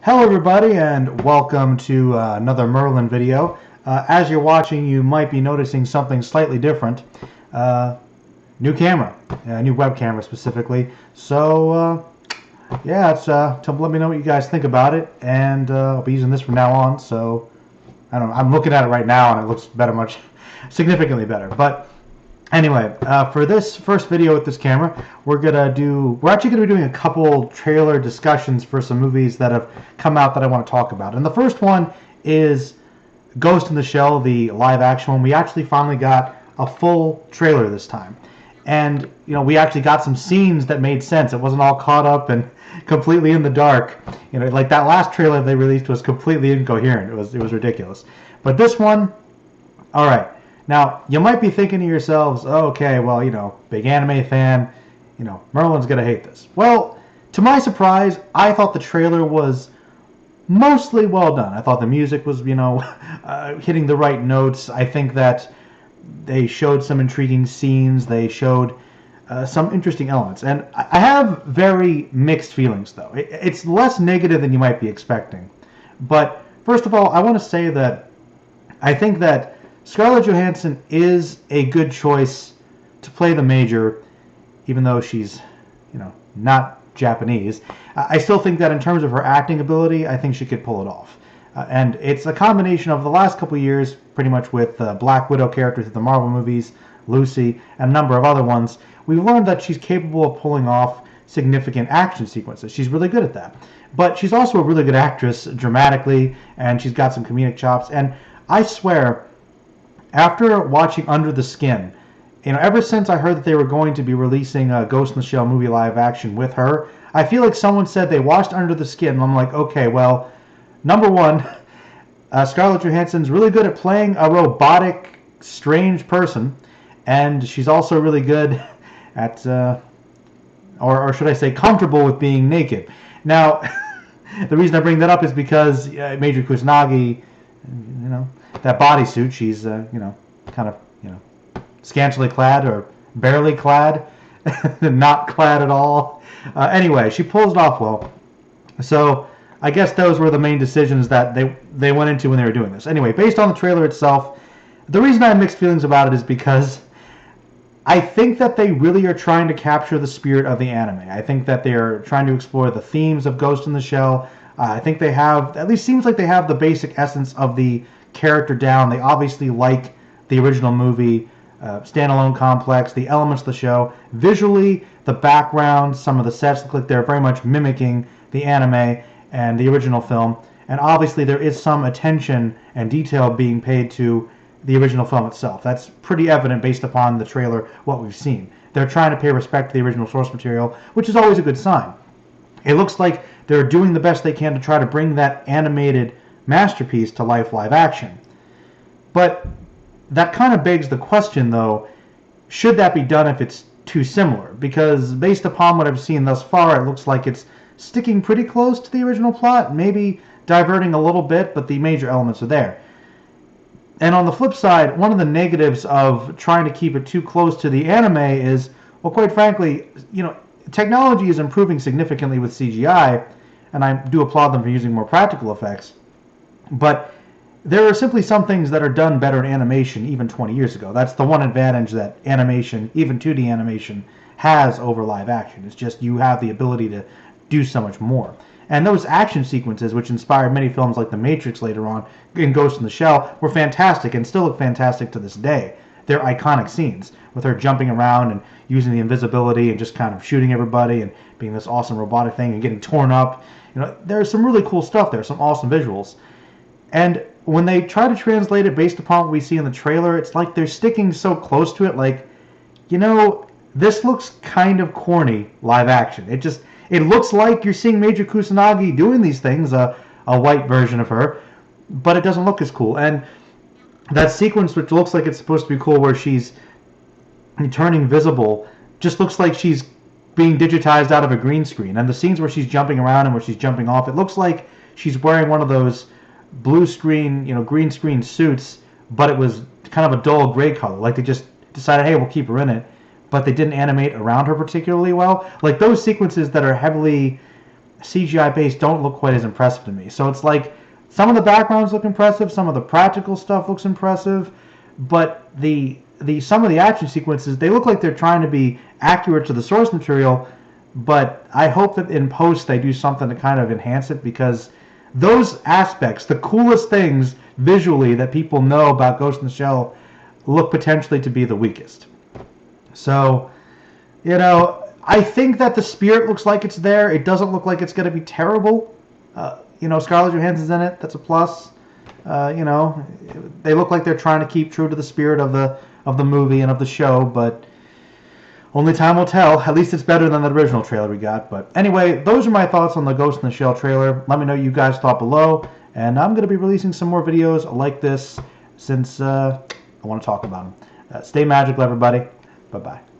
Hello everybody and welcome to another Merlin video. As you're watching, you might be noticing something slightly different. New camera, new web camera specifically. So yeah, it's let me know what you guys think about it, and I'll be using this from now on. So I don't know, I'm looking at it right now and it looks better, much significantly better. But anyway, for this first video with this camera, we're actually gonna be doing a couple trailer discussions for some movies that have come out that I want to talk about. And the first one is Ghost in the Shell, the live action one. We actually finally got a full trailer this time. And we actually got some scenes that made sense. It wasn't all caught up and completely in the dark. Like that last trailer they released was completely incoherent. It was ridiculous. But this one, all right. Now, you might be thinking to yourselves, oh, okay, well, big anime fan, Merlin's going to hate this. Well, to my surprise, I thought the trailer was mostly well done. I thought the music was, hitting the right notes. I think that they showed some intriguing scenes. They showed some interesting elements. And I have very mixed feelings, though. It's less negative than you might be expecting. But first of all, I want to say that I think that Scarlett Johansson is a good choice to play the Major, even though she's, not Japanese. I still think that in terms of her acting ability, I think she could pull it off. And it's a combination of the last couple of years, pretty much with Black Widow characters in the Marvel movies, Lucy, and a number of other ones. We've learned that she's capable of pulling off significant action sequences. She's really good at that. But she's also a really good actress dramatically, and she's got some comedic chops. And I swear, after watching Under the Skin, ever since I heard that they were going to be releasing a Ghost in the Shell movie live action with her, I feel like someone said they watched Under the Skin, and I'm like, okay, well, number one, Scarlett Johansson's really good at playing a robotic, strange person, and she's also really good at, or should I say, comfortable with being naked. Now, the reason I bring that up is because Major Kusanagi, that bodysuit, she's, kind of, scantily clad or barely clad, not clad at all. Anyway, she pulls it off well. So I guess those were the main decisions that they went into when they were doing this. Anyway, based on the trailer itself, the reason I have mixed feelings about it is because I think that they really are trying to capture the spirit of the anime. I think that they are trying to explore the themes of Ghost in the Shell. I think they have, at least seems like they have the basic essence of the character down. They obviously like the original movie, standalone complex, the elements of the show. Visually, the background, some of the sets look like they're very much mimicking the anime and the original film. And obviously there is some attention and detail being paid to the original film itself. That's pretty evident based upon the trailer, what we've seen. They're trying to pay respect to the original source material, which is always a good sign. It looks like they're doing the best they can to try to bring that animated masterpiece to life live action. But that kind of begs the question, though, should that be done if it's too similar? Because based upon what I've seen thus far, it looks like it's sticking pretty close to the original plot, maybe diverting a little bit, but the major elements are there. And on the flip side, one of the negatives of trying to keep it too close to the anime is, well, quite frankly, technology is improving significantly with CGI, and I do applaud them for using more practical effects, but there are simply some things that are done better in animation even 20 years ago. That's the one advantage that animation, even 2D animation, has over live action. It's just you have the ability to do so much more. And those action sequences, which inspired many films like The Matrix later on, and Ghost in the Shell, were fantastic and still look fantastic to this day. They're iconic scenes, with her jumping around and using the invisibility and just kind of shooting everybody and being this awesome robotic thing and getting torn up. There's some really cool stuff there, some awesome visuals. And when they try to translate it based upon what we see in the trailer, it's like they're sticking so close to it, like, this looks kind of corny live action. It looks like you're seeing Major Kusanagi doing these things, a white version of her, but it doesn't look as cool. And that sequence, which looks like it's supposed to be cool, where she's turning visible, just looks like she's being digitized out of a green screen. And the scenes where she's jumping around and where she's jumping off, it looks like she's wearing one of those blue screen, green screen suits, but it was kind of a dull gray color. Like they just decided, hey, we'll keep her in it, but they didn't animate around her particularly well. Like those sequences that are heavily CGI based don't look quite as impressive to me. So it's like some of the backgrounds look impressive, some of the practical stuff looks impressive, but some of the action sequences, they look like they're trying to be accurate to the source material, but I hope that in post they do something to kind of enhance it, because those aspects, the coolest things visually that people know about Ghost in the Shell, look potentially to be the weakest. So, you know, I think that the spirit looks like it's there. It doesn't look like it's going to be terrible. You know, Scarlett Johansson's in it. That's a plus. You know, they look like they're trying to keep true to the spirit of the movie and of the show, but only time will tell. At least it's better than the original trailer we got. But anyway, those are my thoughts on the Ghost in the Shell trailer. Let me know what you guys thought below, and I'm going to be releasing some more videos like this since I want to talk about them. Stay magical, everybody. Bye-bye.